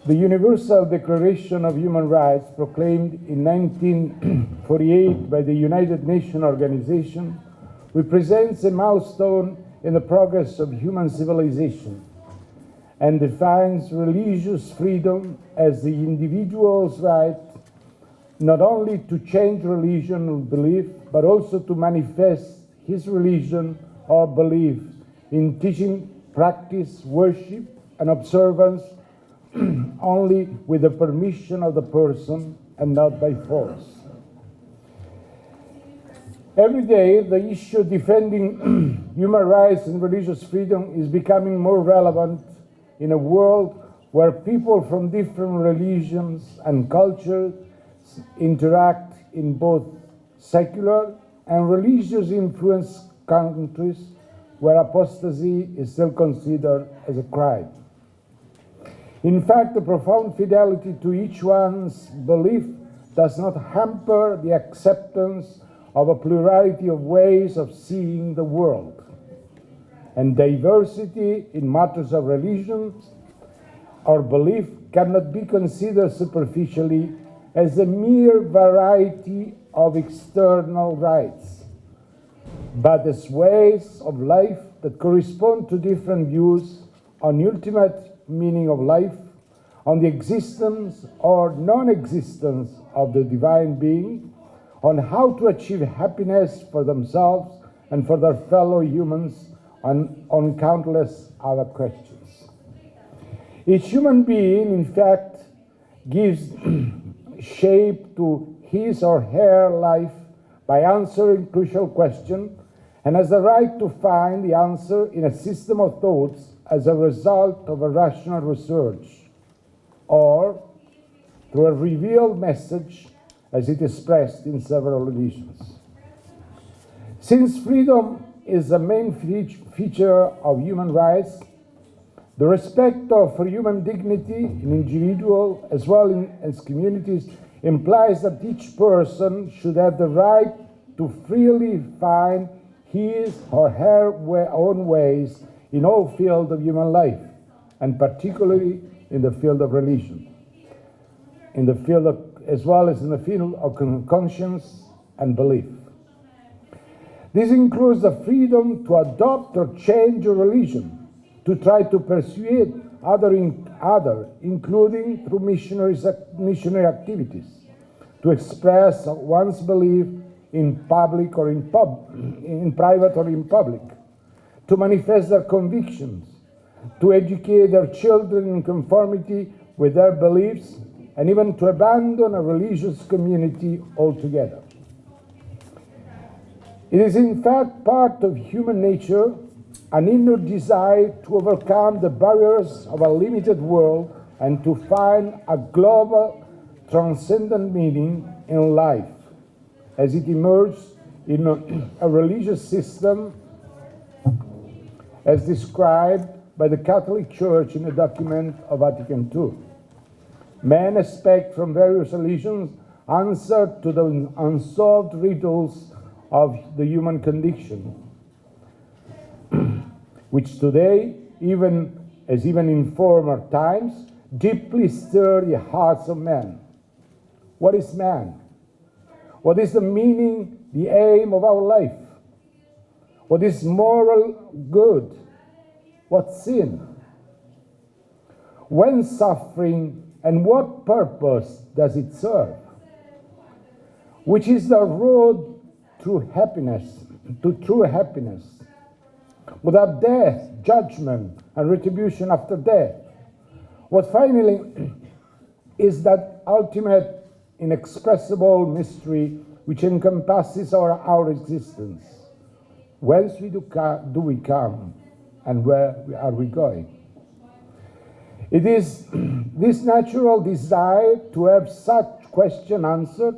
The Universal Declaration of Human Rights, proclaimed in 1948 by the United Nations Organization, represents a milestone in the progress of human civilization and defines religious freedom as the individual's right not only to change religion or belief, but also to manifest his religion or belief in teaching, practice, worship, and observance only with the permission of the person and not by force. Every day, the issue defending human rights and religious freedom is becoming more relevant in a world where people from different religions and cultures interact in both secular and religious influenced countries where apostasy is still considered as a crime. In fact, the profound fidelity to each one's belief does not hamper the acceptance of a plurality of ways of seeing the world. And diversity in matters of religion or belief cannot be considered superficially as a mere variety of external rights, but as ways of life that correspond to different views on the ultimate meaning of life, on the existence or non-existence of the divine being, on how to achieve happiness for themselves and for their fellow humans, and on countless other questions. Each human being, in fact, gives shape to his or her life by answering crucial questions and has the right to find the answer in a system of thoughts as a result of a rational research or through a revealed message as it is expressed in several religions. Since freedom is the main feature of human rights, the respect for human dignity in individual as well as communities implies that each person should have the right to freely find his or her own ways in all fields of human life, and particularly in the field of religion, in the field of, as well as in the field of conscience and belief. This includes the freedom to adopt or change your religion, to try to persuade other, including through missionary activities, to express one's belief in public or in private or in public, to manifest their convictions, to educate their children in conformity with their beliefs, and even to abandon a religious community altogether. It is in fact part of human nature, an inner desire to overcome the barriers of a limited world and to find a global, transcendent meaning in life, as it emerges in a religious system as described by the Catholic Church in a document of Vatican II. Men expect from various religions answer to the unsolved riddles of the human condition, which today, even in former times, deeply stir the hearts of men. What is man? What is the meaning, the aim of our life? What is moral good? What's sin? When suffering, and what purpose does it serve? Which is the road to true happiness, without death, judgment, and retribution after death? What finally is that ultimate inexpressible mystery which encompasses our existence? Whence do we come, and where are we going? It is this natural desire to have such question answered,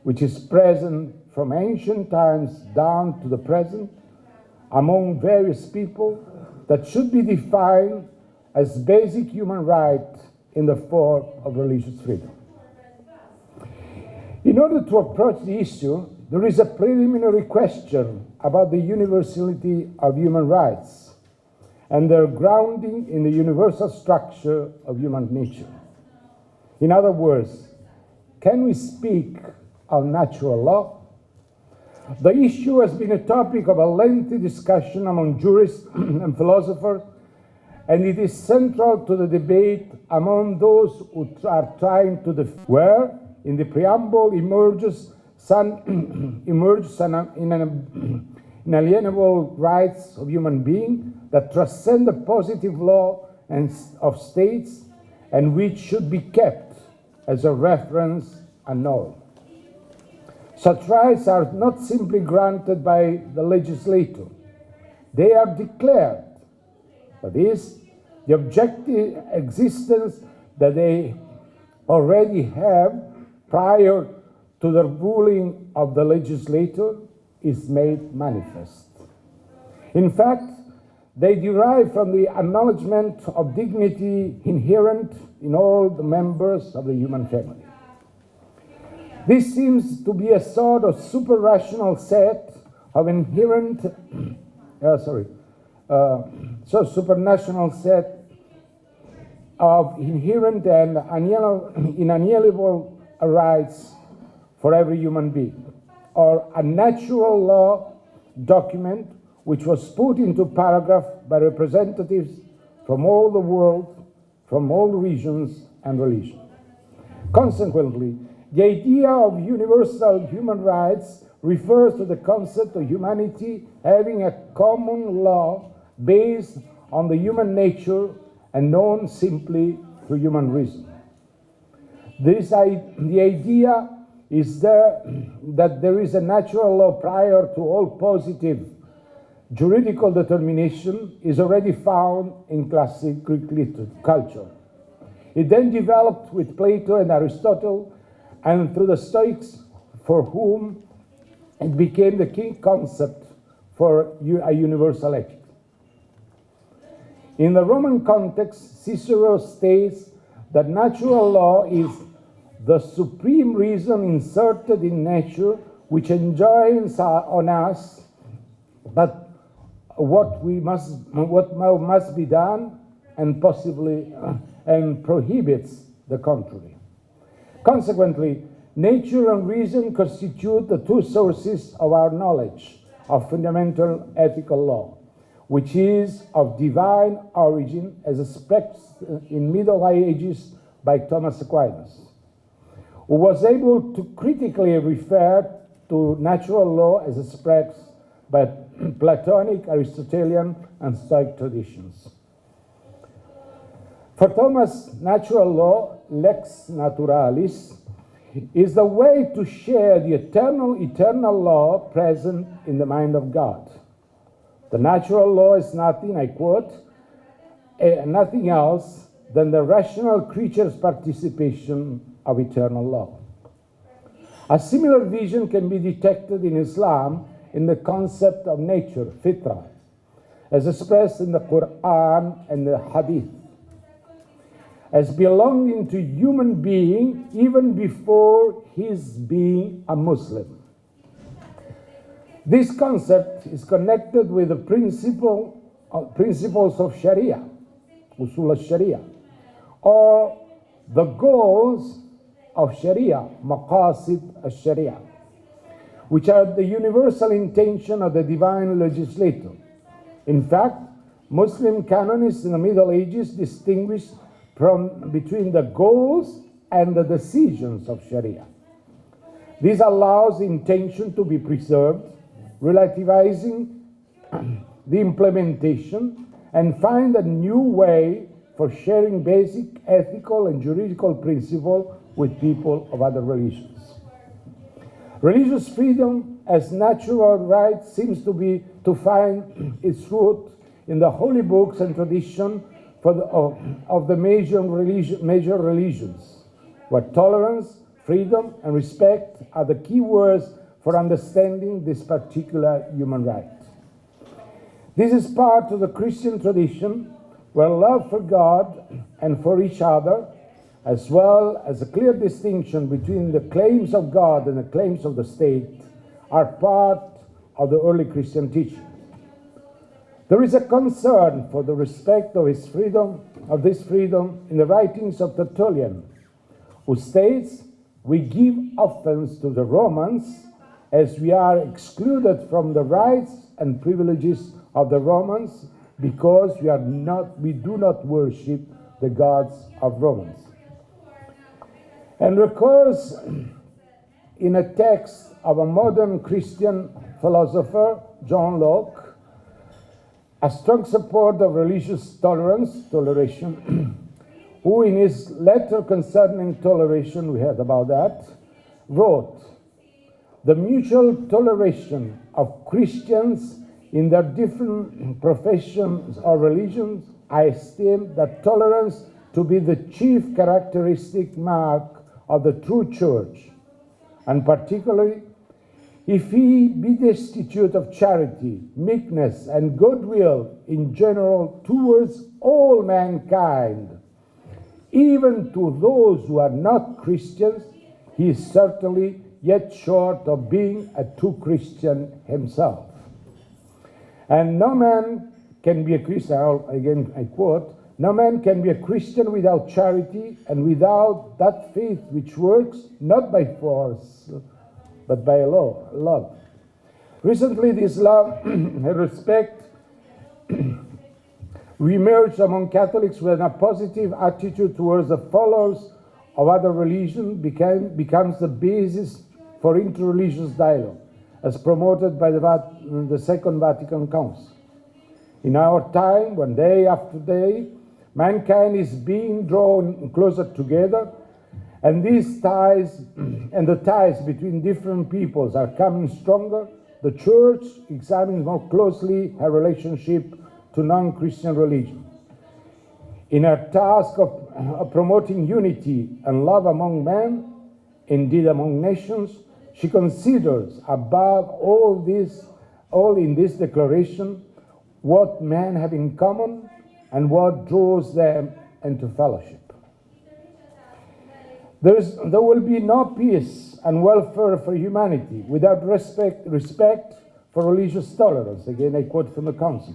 which is present from ancient times down to the present among various people, that should be defined as basic human right in the form of religious freedom. In order to approach the issue, there is a preliminary question about the universality of human rights and their grounding in the universal structure of human nature. In other words, can we speak of natural law? The issue has been a topic of a lengthy discussion among jurists and philosophers, and it is central to the debate among those who are trying to define where, in the preamble, emerges inalienable rights of human beings that transcend the positive law of states and which should be kept as a reference and norm. Such rights are not simply granted by the legislator. They are declared. That is, the objective existence that they already have prior to the ruling of the legislator is made manifest. In fact, they derive from the acknowledgement of dignity inherent in all the members of the human family. This seems to be a sort of super-rational set of supranational set of inherent and inalienable rights for every human being, or a natural law document which was put into paragraph by representatives from all the world, from all regions and religions. Consequently, the idea of universal human rights refers to the concept of humanity having a common law based on the human nature and known simply through human reason. The idea is that there is a natural law prior to all positive juridical determination is already found in classic Greek culture. It then developed with Plato and Aristotle and through the Stoics, for whom it became the key concept for a universal ethic. In the Roman context, Cicero states that natural law is the supreme reason inserted in nature which enjoins on us but what must be done and possibly and prohibits the contrary. Consequently, nature and reason constitute the two sources of our knowledge of fundamental ethical law, which is of divine origin as expressed in Middle Ages by Thomas Aquinas, who was able to critically refer to natural law as expressed by Platonic, Aristotelian, and Stoic traditions. For Thomas, natural law, lex naturalis, is the way to share the eternal law present in the mind of God. The natural law is nothing, I quote, nothing else than the rational creature's participation of eternal law. A similar vision can be detected in Islam in the concept of nature, fitra, as expressed in the Quran and the Hadith, as belonging to human being even before his being a Muslim. This concept is connected with the principles of Sharia, usul al-Sharia, or the goals of Sharia, maqasid al-Sharia, which are the universal intention of the divine legislator. In fact, Muslim canonists in the Middle Ages distinguished between the goals and the decisions of Sharia. This allows the intention to be preserved, relativizing the implementation, and find a new way for sharing basic ethical and juridical principles with people of other religions. Religious freedom as natural right seems to find its root in the holy books and tradition of the major religions, where tolerance, freedom, and respect are the key words for understanding this particular human right. This is part of the Christian tradition, where love for God and for each other, as well as a clear distinction between the claims of God and the claims of the state, are part of the early Christian teaching. There is a concern for the respect of this freedom in the writings of Tertullian, who states, "We give offense to the Romans as we are excluded from the rights and privileges of the Romans because we do not worship the gods of Romans." And recurs in a text of a modern Christian philosopher, John Locke, a strong supporter of religious toleration, who in his letter concerning toleration, we heard about that, wrote, "The mutual toleration of Christians in their different professions or religions, I esteem that tolerance to be the chief characteristic mark of the true church, and particularly if he be destitute of charity, meekness, and goodwill in general towards all mankind, even to those who are not Christians, he is certainly yet short of being a true Christian himself. And no man can be a Christian," again I quote, "no man can be a Christian without charity and without that faith which works not by force, but by love." Recently, this love and respect reemerged among Catholics when a positive attitude towards the followers of other religions becomes the basis for interreligious dialogue, as promoted by the Second Vatican Council. In our time, when day after day, mankind is being drawn closer together, and these ties and the ties between different peoples are coming stronger, the Church examines more closely her relationship to non-Christian religions. In her task of promoting unity and love among men, indeed among nations, she considers above all in this declaration what men have in common and what draws them into fellowship. There will be no peace and welfare for humanity without respect for religious tolerance. Again, I quote from the Council.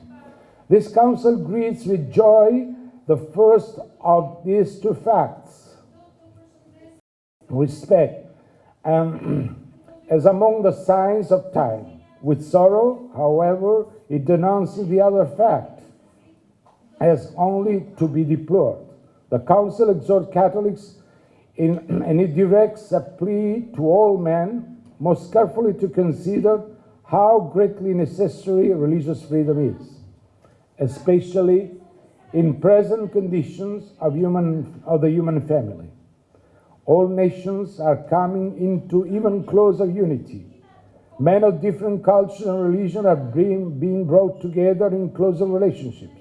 This Council greets with joy the first of these two facts, respect, as among the signs of time. With sorrow, however, it denounces the other fact as only to be deplored. The Council exhorts Catholics and it directs a plea to all men most carefully to consider how greatly necessary religious freedom is, especially in present conditions of the human family. All nations are coming into even closer unity. Men of different cultures and religion are being brought together in closer relationships.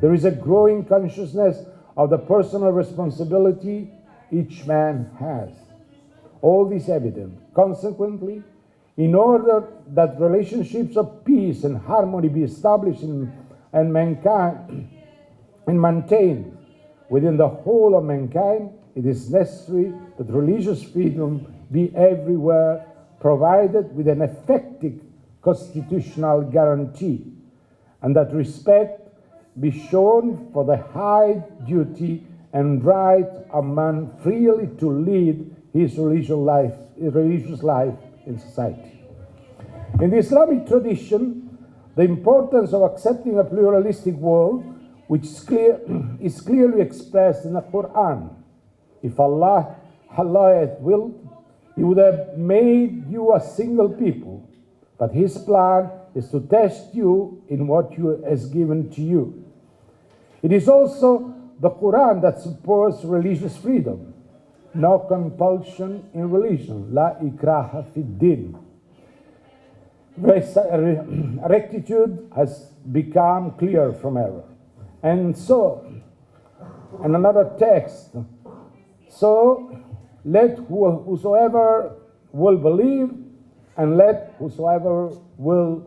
There is a growing consciousness of the personal responsibility each man has. All this evident. Consequently, in order that relationships of peace and harmony be established and mankind and maintained within the whole of mankind, it is necessary that religious freedom be everywhere provided with an effective constitutional guarantee, and that respect be shown for the high duty and right of man freely to lead his religious life in society. In the Islamic tradition, the importance of accepting a pluralistic world, which is clearly expressed in the Quran. If Allah had willed, He would have made you a single people, but His plan is to test you in what He has given to you. It is also the Quran that supports religious freedom. No compulsion in religion. La ikraha fid din. Rectitude has become clear from error. And so, and another text, so let whosoever will believe, and let whosoever will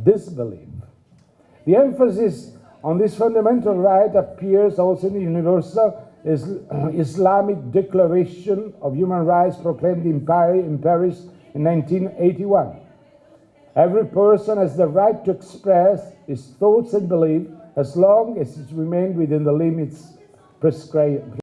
disbelieve. The emphasis on this fundamental right appears also in the Universal Islamic Declaration of Human Rights proclaimed in Paris in 1981. Every person has the right to express his thoughts and beliefs as long as it remains within the limits prescribed.